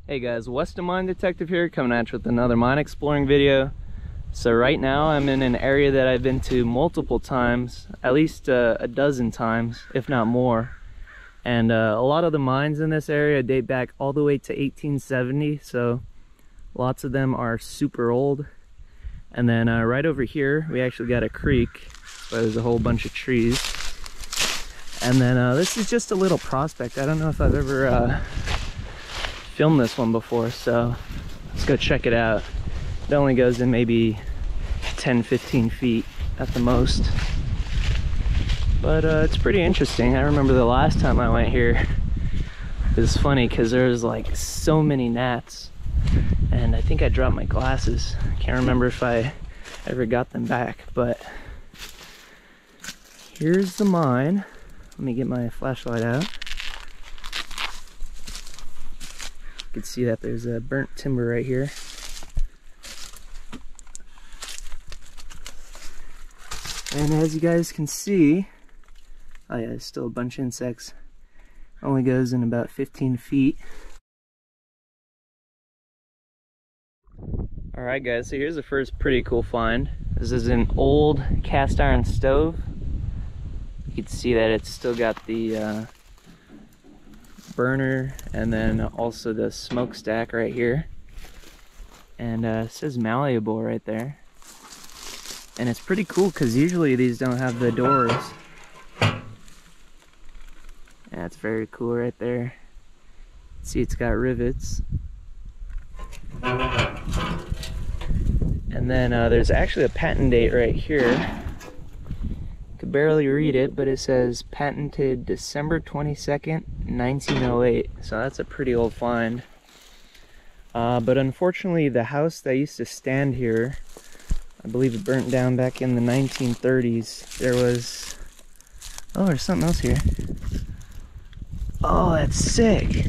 Hey guys, Weston Mine Detective here, coming at you with another mine exploring video. So right now I'm in an area that I've been to multiple times, at least a dozen times, if not more. And a lot of the mines in this area date back all the way to 1870, so lots of them are super old. And then right over here we actually got a creek, so there's a whole bunch of trees. And then this is just a little prospect. I don't know if I've ever filmed this one before, so let's go check it out. It only goes in maybe 10-15 feet at the most, but it's pretty interesting. I remember the last time I went here, it was funny because there's like so many gnats, and I think I dropped my glasses. I can't remember if I ever got them back, but here's the mine. Let me get my flashlight out. You can see that there's a burnt timber right here. And as you guys can see, oh yeah, there's still a bunch of insects. Only goes in about 15 feet. Alright guys, so here's the first pretty cool find. This is an old cast iron stove. You can see that it's still got the burner and then also the smokestack right here, and it says malleable right there. And it's pretty cool because usually these don't have the doors. That's very cool right there. See, it's got rivets. And then there's actually a patent date right here. Could barely read it, but it says patented December 22nd, 1908. So that's a pretty old find. But unfortunately, the house that used to stand here, I believe it burnt down back in the 1930s. There was... oh, there's something else here. Oh, that's sick.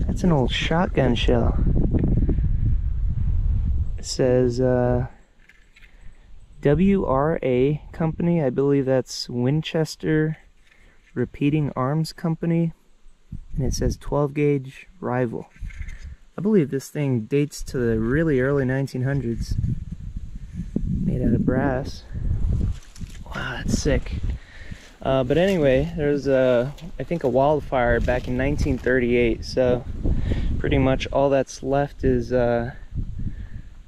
That's an old shotgun shell. It says, WRA Company, I believe that's Winchester Repeating Arms Company, and it says 12 gauge rival. I believe this thing dates to the really early 1900s, made out of brass. Wow, that's sick. But anyway, there's I think a wildfire back in 1938, so pretty much all that's left is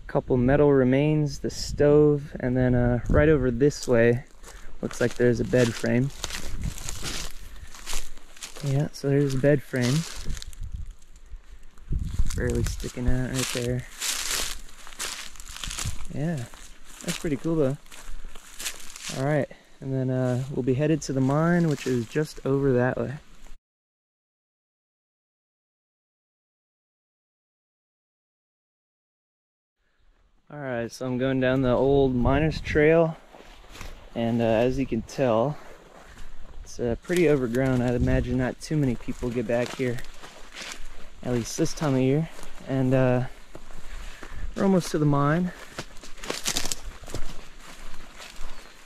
couple metal remains, the stove, and then right over this way looks like there's a bed frame. Yeah, so there's a bed frame, barely sticking out right there. Yeah, that's pretty cool though. Alright, and then we'll be headed to the mine, which is just over that way. Alright, so I'm going down the old miner's trail, and as you can tell, it's pretty overgrown. I'd imagine not too many people get back here, at least this time of year. And we're almost to the mine.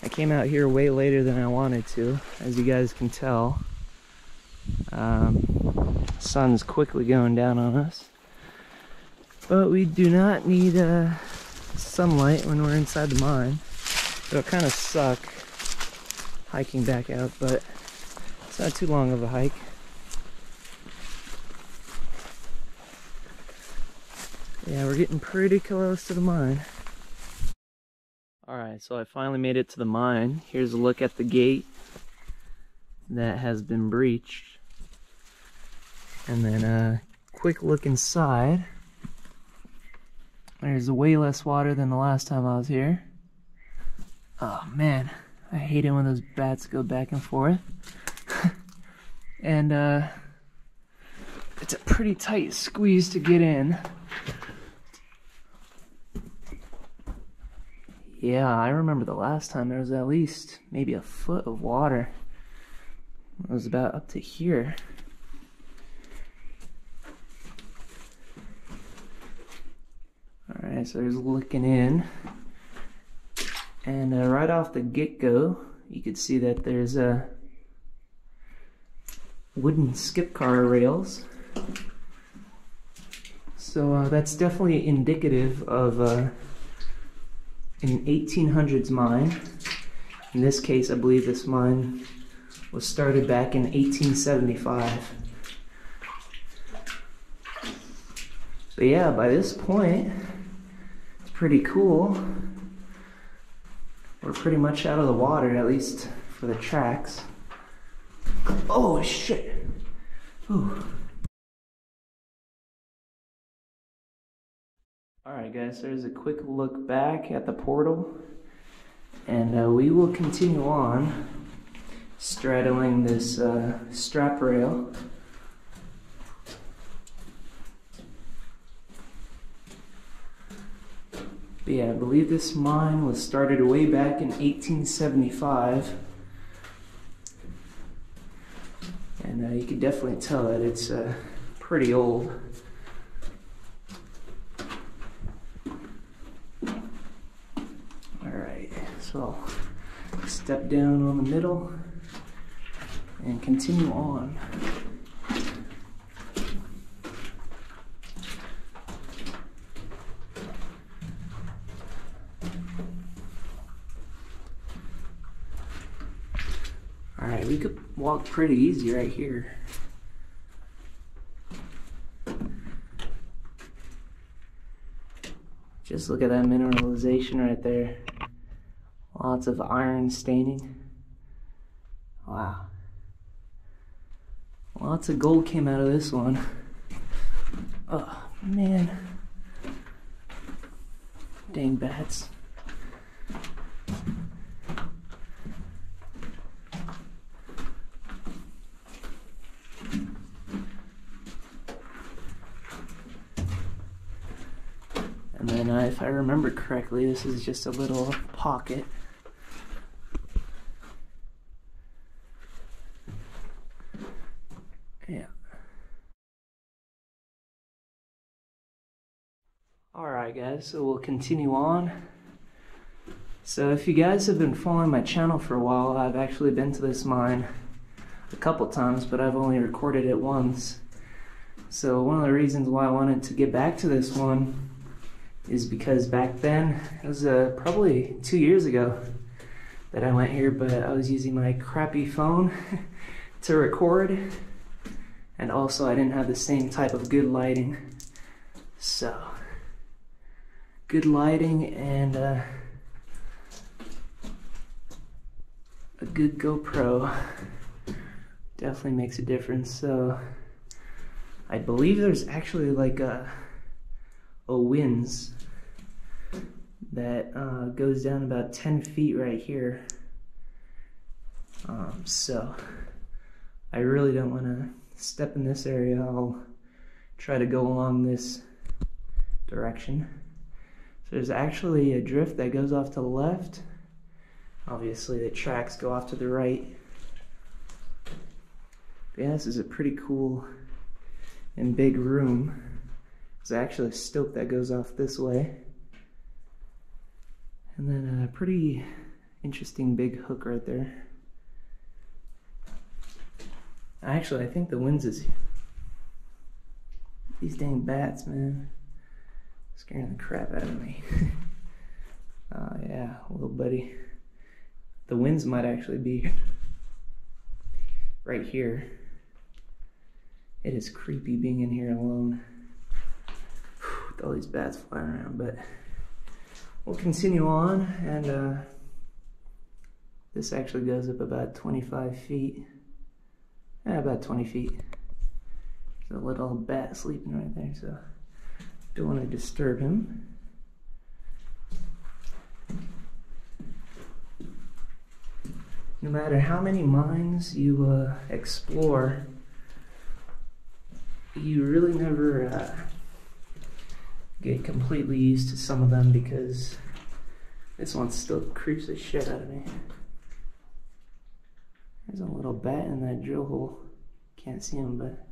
I came out here way later than I wanted to, as you guys can tell. Sun's quickly going down on us, but we do not need sunlight when we're inside the mine. It'll kind of suck hiking back out, but it's not too long of a hike. Yeah, we're getting pretty close to the mine. Alright, so I finally made it to the mine. Here's a look at the gate that has been breached. And then a quick look inside. There's way less water than the last time I was here. Oh man, I hate it when those bats go back and forth. And it's a pretty tight squeeze to get in. Yeah, I remember the last time there was at least maybe a foot of water. It was about up to here. Alright, so there's looking in, and right off the get-go you could see that there's wooden skip car rails So that's definitely indicative of an 1800s mine. In this case, I believe this mine was started back in 1875. But yeah, by this point, it's pretty cool. We're pretty much out of the water, at least for the tracks. Oh shit! Ooh. Alright guys, there's a quick look back at the portal, and we will continue on straddling this strap rail. But yeah, I believe this mine was started way back in 1875. And you can definitely tell that it's pretty old. Alright, so step down on the middle and continue on. Alright, we could walk pretty easy right here. Just look at that mineralization right there. Lots of iron staining. Wow. Lots of gold came out of this one. Oh, man. Dang bats. And then if I remember correctly, this is just a little pocket. Yeah. Alright guys, so we'll continue on. So if you guys have been following my channel for a while, I've actually been to this mine a couple times, but I've only recorded it once. So one of the reasons why I wanted to get back to this one is because back then, it was probably 2 years ago that I went here, but I was using my crappy phone to record, and also I didn't have the same type of good lighting. So, good lighting and a good GoPro definitely makes a difference. So, I believe there's actually like a winze that goes down about 10 feet right here. So I really don't want to step in this area. I'll try to go along this direction. So there's actually a drift that goes off to the left. Obviously the tracks go off to the right. But yeah, this is a pretty cool and big room. There's actually a stope that goes off this way. And then a pretty interesting big hook right there. Actually, I think the winze is here. These dang bats, man. Scaring the crap out of me. Oh yeah, little buddy. The winze might actually be right here. It is creepy being in here alone. With all these bats flying around, but we'll continue on, and this actually goes up about 25 feet. Yeah, about 20 feet. There's a little bat sleeping right there, so don't want to disturb him. No matter how many mines you explore, you really never get completely used to some of them, because this one still creeps the shit out of me. There's a little bat in that drill hole. Can't see him, but...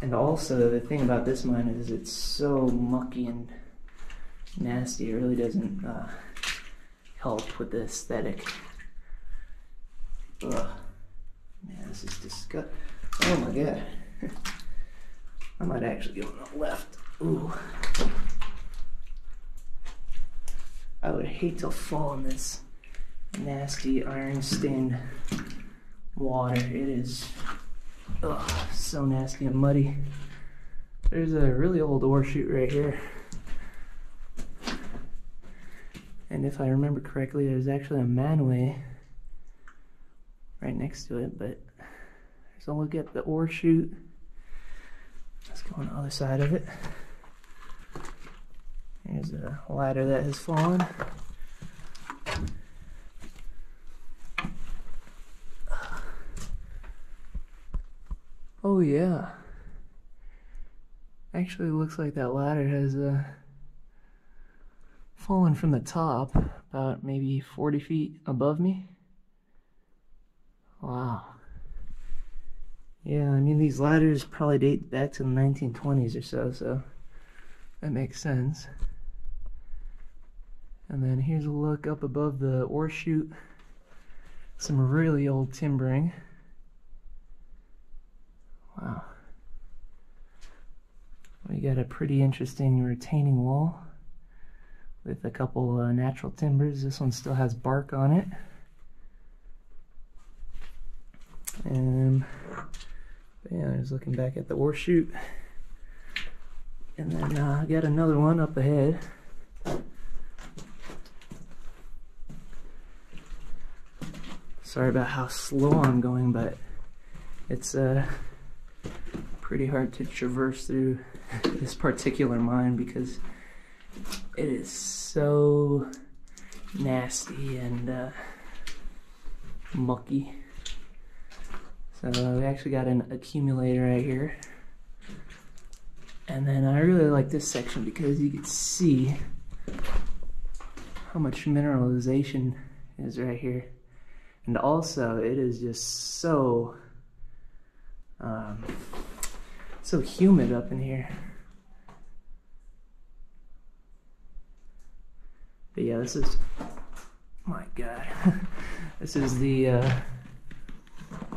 And also, the thing about this mine is it's so mucky and nasty. It really doesn't help with the aesthetic. Ugh. Man, this is disgusting. Oh my god. I might actually go on the left. Ooh. I would hate to fall in this nasty iron-stained water. It is so nasty and muddy. There's a really old ore chute right here. And if I remember correctly, there's actually a manway right next to it, but there's a look at the ore chute. Let's go on the other side of it. Here's a ladder that has fallen. Oh yeah. Actually looks like that ladder has fallen from the top about maybe 40 feet above me. Wow. Yeah, I mean these ladders probably date back to the 1920s or so, so that makes sense. And then here's a look up above the ore chute. Some really old timbering. Wow. We got a pretty interesting retaining wall with a couple natural timbers. This one still has bark on it. And yeah, just looking back at the ore chute. And then I got another one up ahead. Sorry about how slow I'm going, but it's pretty hard to traverse through this particular mine because it is so nasty and mucky. So we actually got an accumulator right here. And then I really like this section because you can see how much mineralization is right here. And also it is just so so humid up in here. But yeah, this is, my god, this is the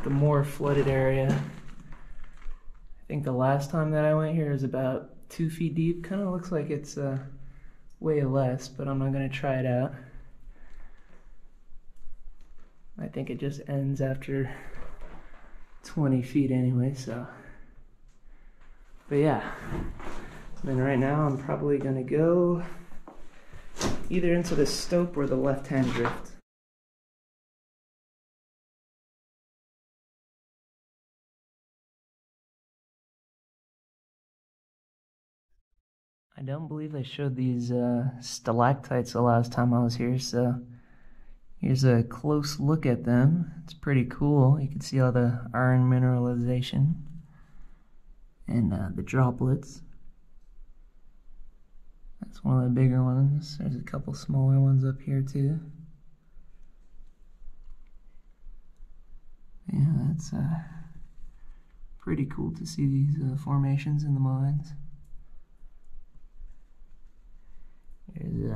more flooded area. I think the last time that I went here was about 2 feet deep. Kind of looks like it's way less, but I'm not gonna try it out. I think it just ends after 20 feet anyway, so. But yeah, then right now I'm probably gonna go either into the stope or the left-hand drift. I don't believe I showed these stalactites the last time I was here, so here's a close look at them. It's pretty cool. You can see all the iron mineralization and the droplets. That's one of the bigger ones. There's a couple smaller ones up here too. Yeah, that's pretty cool to see these formations in the mines. There's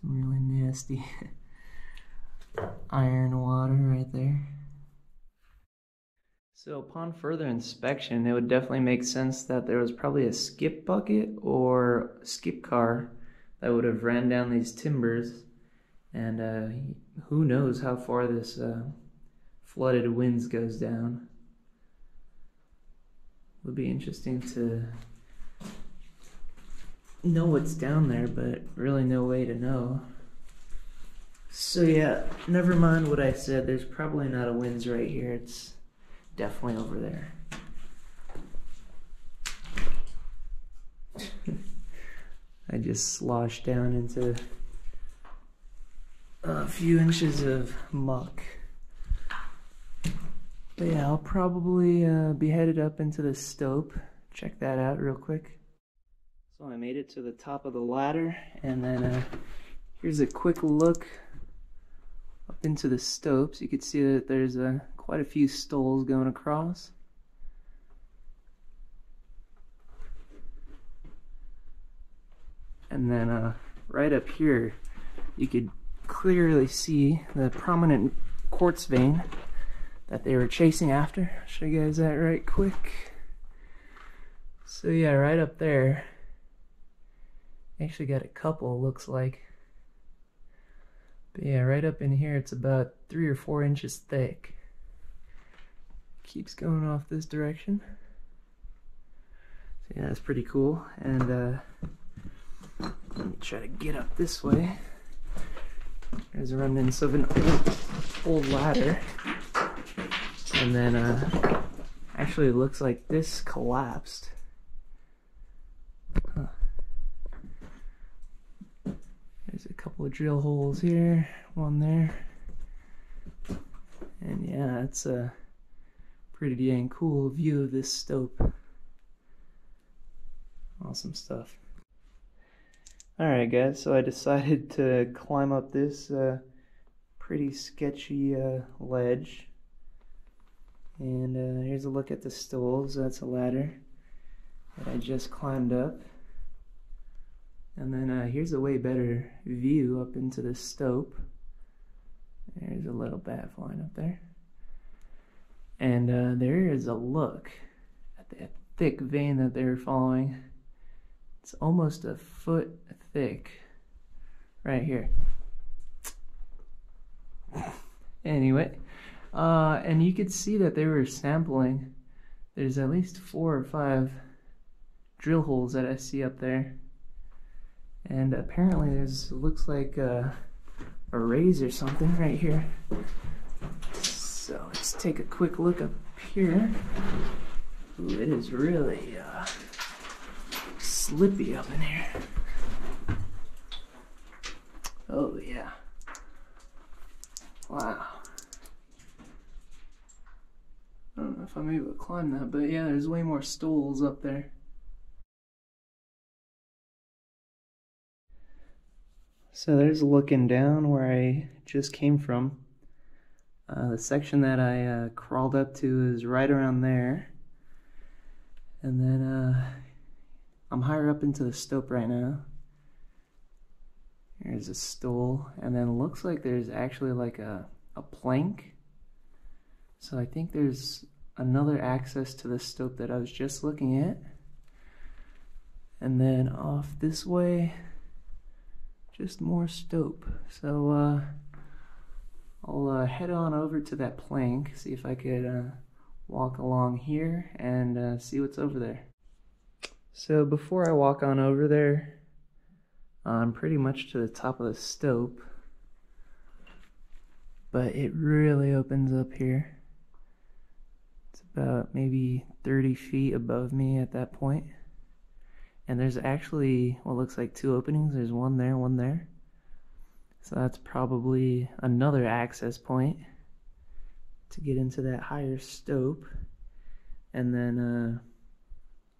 some really nasty iron water right there. So upon further inspection, it would definitely make sense that there was probably a skip bucket or skip car that would have ran down these timbers, and who knows how far this flooded winds goes down. It would be interesting to know what's down there, but really no way to know. So yeah, never mind what I said. There's probably not a winds right here. It's definitely over there. I just sloshed down into a few inches of muck. But yeah, I'll probably be headed up into the stope. Check that out real quick. So I made it to the top of the ladder, and then here's a quick look up into the stopes. You can see that there's quite a few stoles going across. And then right up here, you could clearly see the prominent quartz vein that they were chasing after. I'll show you guys that right quick. So yeah, right up there, actually got a couple, looks like. But yeah, right up in here, it's about 3 or 4 inches thick. Keeps going off this direction. So yeah, that's pretty cool. And let me try to get up this way. There's remnants of an old ladder. And then actually it looks like this collapsed. Huh. There's a couple of drill holes here, one there. And yeah, it's a pretty dang cool view of this stope. Awesome stuff. Alright guys, so I decided to climb up this pretty sketchy ledge. And here's a look at the stools. That's a ladder that I just climbed up. And then here's a way better view up into the stope. There's a little bat flying up there. And there is a look at that thick vein that they were following. It's almost a foot thick right here. Anyway, and you could see that they were sampling. There's at least 4 or 5 drill holes that I see up there. And apparently there's, looks like a raise or something right here. So let's take a quick look up here. Ooh, it is really slippy up in here. Oh yeah. Wow. I don't know if I'm able to climb that, but yeah, there's way more stools up there. So there's looking down where I just came from. The section that I crawled up to is right around there. And then I'm higher up into the stope right now. There's a stool, and then it looks like there's actually like a plank. So I think there's another access to the stope that I was just looking at. And then off this way, just more stope. So I'll head on over to that plank, see if I could walk along here and see what's over there. So before I walk on over there, I'm pretty much to the top of the stope, but it really opens up here. It's about maybe 30 feet above me at that point. And there's actually what looks like 2 openings. There's one there, one there. So that's probably another access point to get into that higher stope. And then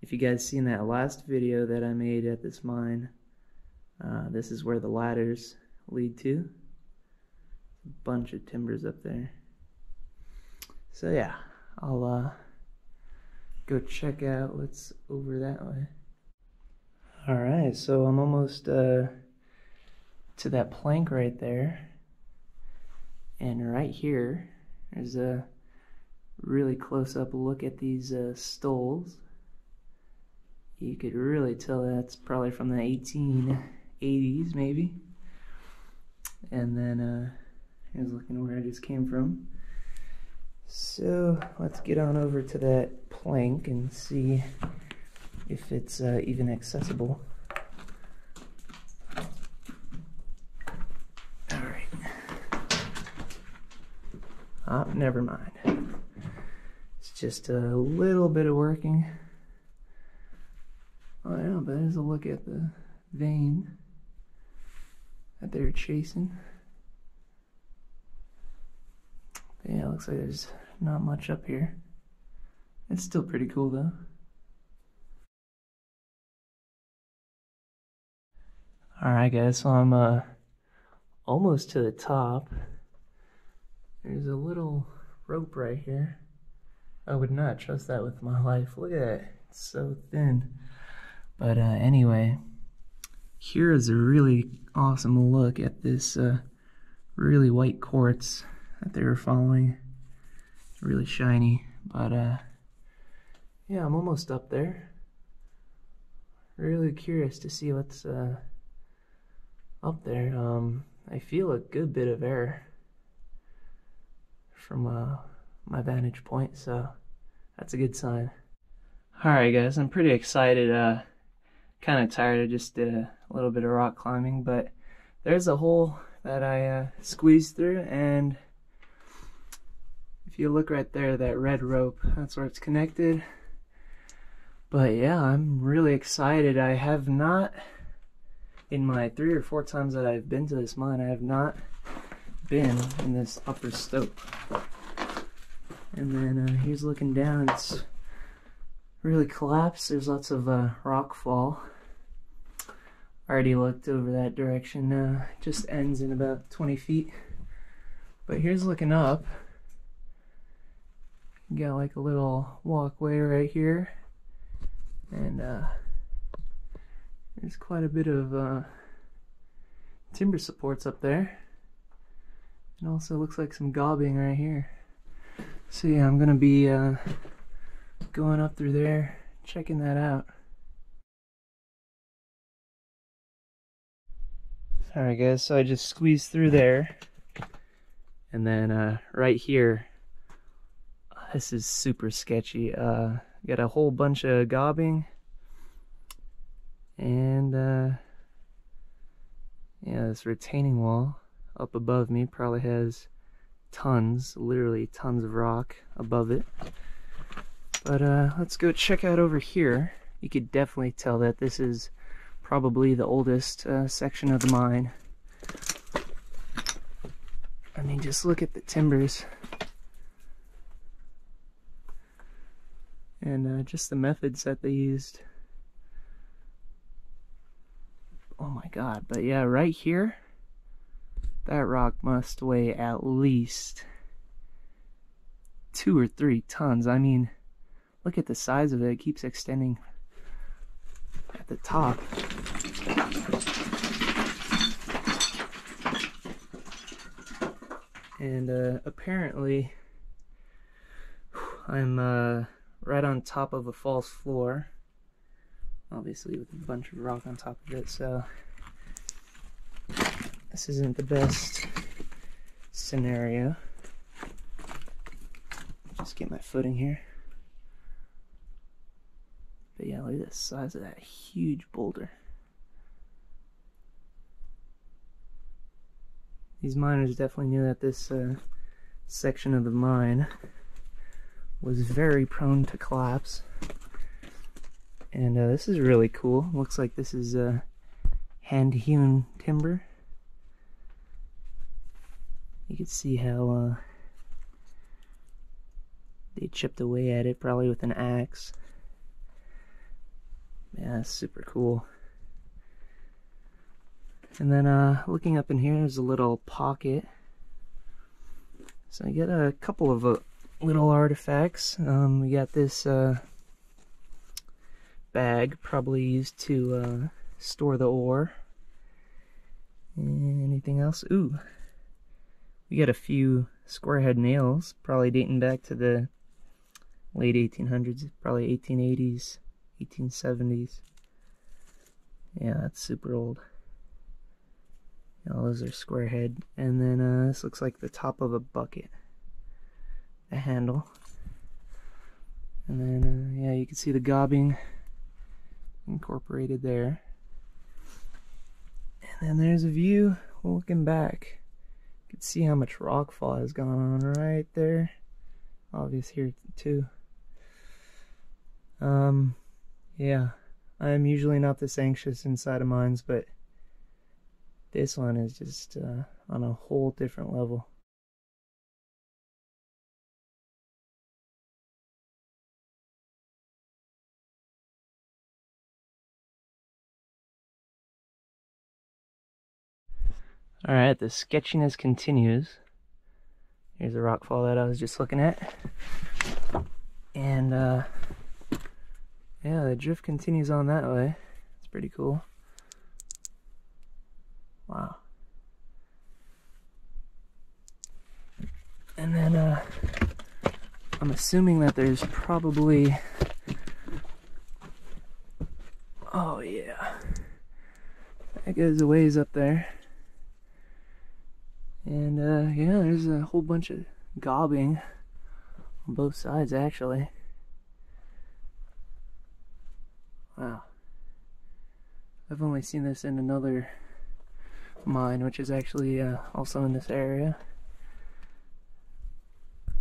if you guys seen that last video that I made at this mine, this is where the ladders lead to. A bunch of timbers up there. So yeah, I'll go check out what's over that way. Alright, so I'm almost to that plank right there. And right here, there's a really close-up look at these stoles. You could really tell that's probably from the 1880s, maybe. And then here's looking where I just came from. So let's get on over to that plank and see if it's even accessible. Alright. Oh, never mind. It's just a little bit of working. Oh yeah, but there's a look at the vein that they're chasing. But yeah, it looks like there's not much up here. It's still pretty cool though. Alright guys, so I'm almost to the top. There's a little rope right here. I would not trust that with my life. Look at that, it's so thin. But anyway, here is a really awesome look at this really white quartz that they were following. really shiny. But yeah, I'm almost up there. Really curious to see what's up there. I feel a good bit of air from my vantage point, so that's a good sign. Alright guys, I'm pretty excited. Kind of tired. I just did a little bit of rock climbing, but there's a hole that I squeezed through, and if you look right there, that red rope, that's where it's connected. But yeah, I'm really excited. I have not, in my 3 or 4 times that I've been to this mine, I have not been in this upper stope. And then here's looking down. It's really collapsed. There's lots of rock fall. Already looked over that direction. It just ends in about 20 feet. But here's looking up. You got like a little walkway right here. And there's quite a bit of timber supports up there. And also looks like some gobbing right here. So yeah, I'm gonna be going up through there, checking that out. Alright guys, so I just squeezed through there. And then right here, this is super sketchy. Got a whole bunch of gobbing. And yeah, this retaining wall up above me probably has tons, literally tons of rock above it. But let's go check out over here. You could definitely tell that this is probably the oldest section of the mine. I mean, just look at the timbers. And just the methods that they used. Oh my god, but yeah, right here, that rock must weigh at least 2 or 3 tons. I mean, look at the size of it. It keeps extending at the top. And apparently, I'm right on top of a false floor. Obviously with a bunch of rock on top of it, so this isn't the best scenario. Just get my footing here. But yeah, look at the size of that huge boulder. These miners definitely knew that this section of the mine was very prone to collapse. And this is really cool. Looks like this is hand-hewn timber. You can see how they chipped away at it, probably with an axe. Yeah, that's super cool. And then looking up in here, there's a little pocket. So I get a couple of little artifacts. We got this bag, probably used to store the ore. And anything else? Ooh, we got a few square head nails, probably dating back to the late 1800s, probably 1880s, 1870s. Yeah, that's super old. All those are square head. And then this looks like the top of a bucket, a handle. And then yeah, you can see the gobbing incorporated there. And then there's a view looking back. You can see how much rockfall has gone on right there. Obvious here too. Yeah, I'm usually not this anxious inside of mines, but this one is just on a whole different level. Alright, the sketchiness continues. Here's the rockfall that I was just looking at. And yeah, the drift continues on that way. It's pretty cool. Wow. And then assuming that there's probably, oh yeah, that goes a ways up there. And yeah, there's a whole bunch of gobbing on both sides actually. Wow. I've only seen this in another mine, which is actually also in this area.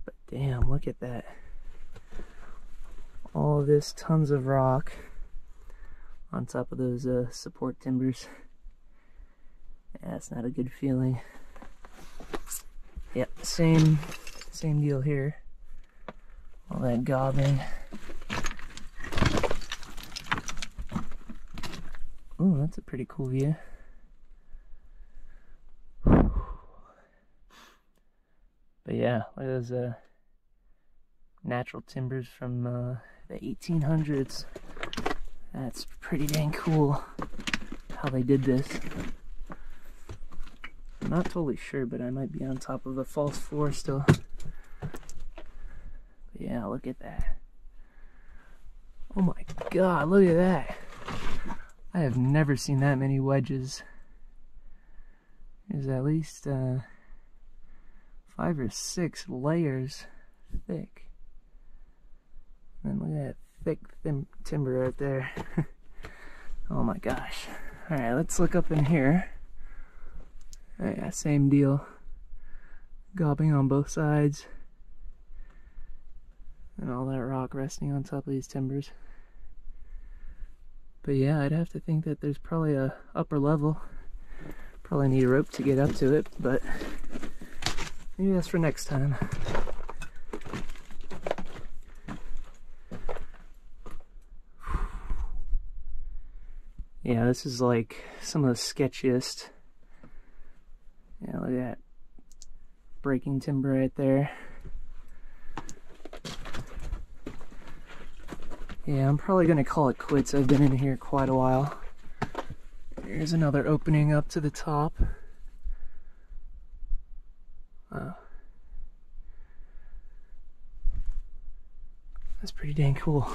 But damn, look at that. All this, tons of rock on top of those support timbers. Yeah, that's not a good feeling. Yep, same deal here. All that gobbing. Ooh, that's a pretty cool view. But yeah, look at those natural timbers from the 1800s. That's pretty dang cool how they did this. I'm not totally sure, but I might be on top of a false floor still. But yeah, look at that. Oh my god, look at that. I have never seen that many wedges. There's at least 5 or 6 layers thick. And look at that thick timber right there. Oh my gosh. Alright, let's look up in here. Yeah, same deal. Gobbing on both sides. And all that rock resting on top of these timbers. But yeah, I'd have to think that there's probably a upper level. Probably need a rope to get up to it, but maybe that's for next time. Yeah, this is like some of the sketchiest. Yeah, look at that. Breaking timber right there. Yeah, I'm probably gonna call it quits. I've been in here quite a while. Here's another opening up to the top. Wow. That's pretty dang cool.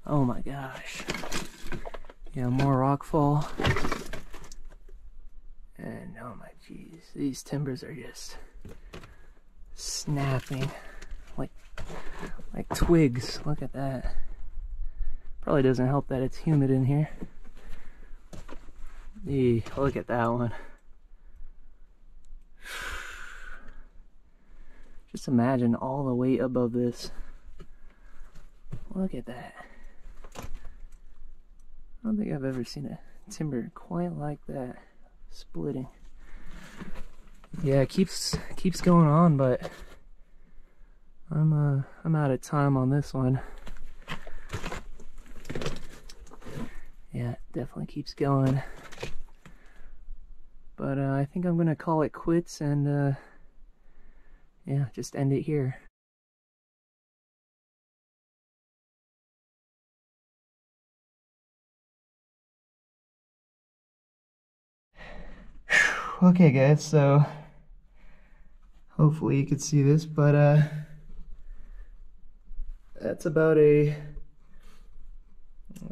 Oh my gosh. Yeah, more rockfall. And oh my jeez, these timbers are just snapping like twigs. Look at that. Probably doesn't help that it's humid in here. Look at that one. Just imagine all the weight above this. Look at that. I don't think I've ever seen a timber quite like that splitting. Yeah, it keeps going on, but I'm out of time on this one. Yeah, it definitely keeps going. But I think I'm gonna call it quits and yeah, just end it here. Okay guys, so hopefully you can see this, but that's about a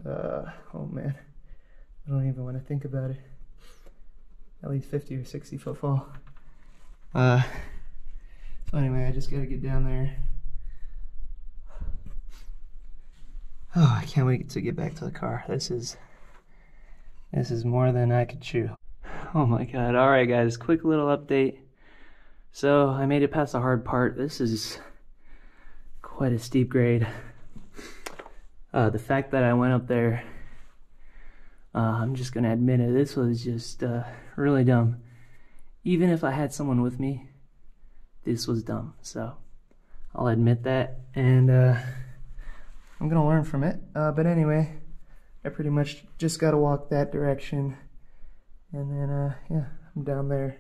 oh man, I don't even want to think about it. At least 50 or 60 foot fall. So anyway, I just gotta get down there. Oh, I can't wait to get back to the car. This is more than I could chew. Oh my god. Alright guys, quick little update. So I made it past the hard part. This is quite a steep grade. The fact that I went up there, I'm just gonna admit it, this was just really dumb. Even if I had someone with me, this was dumb. So I'll admit that, and I'm gonna learn from it. But anyway, I pretty much just gotta walk that direction, and then yeah, I'm down there.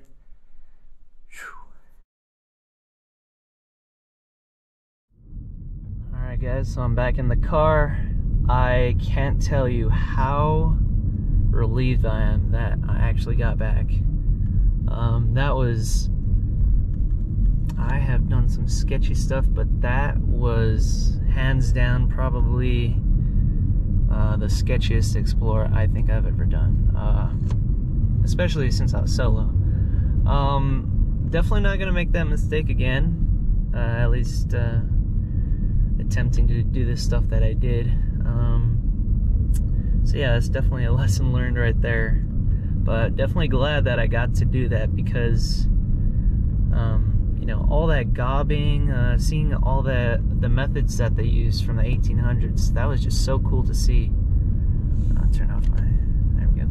Alright guys, so I'm back in the car. I can't tell you how relieved I am that I actually got back. That was, I have done some sketchy stuff, but that was hands down probably the sketchiest explorer I think I've ever done, especially since I was solo. Definitely not gonna make that mistake again, at least attempting to do this stuff that I did. So yeah, it's definitely a lesson learned right there, but definitely glad that I got to do that, because you know, all that gobbing, seeing all the methods that they used from the 1800s, that was just so cool to see. I'll turn off my, there we go.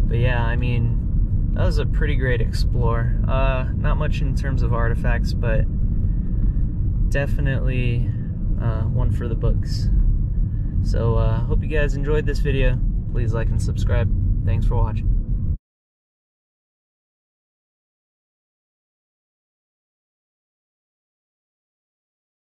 But yeah, I mean, that was a pretty great explore. Not much in terms of artifacts, but definitely one for the books. So hope you guys enjoyed this video. Please like and subscribe. Thanks for watching.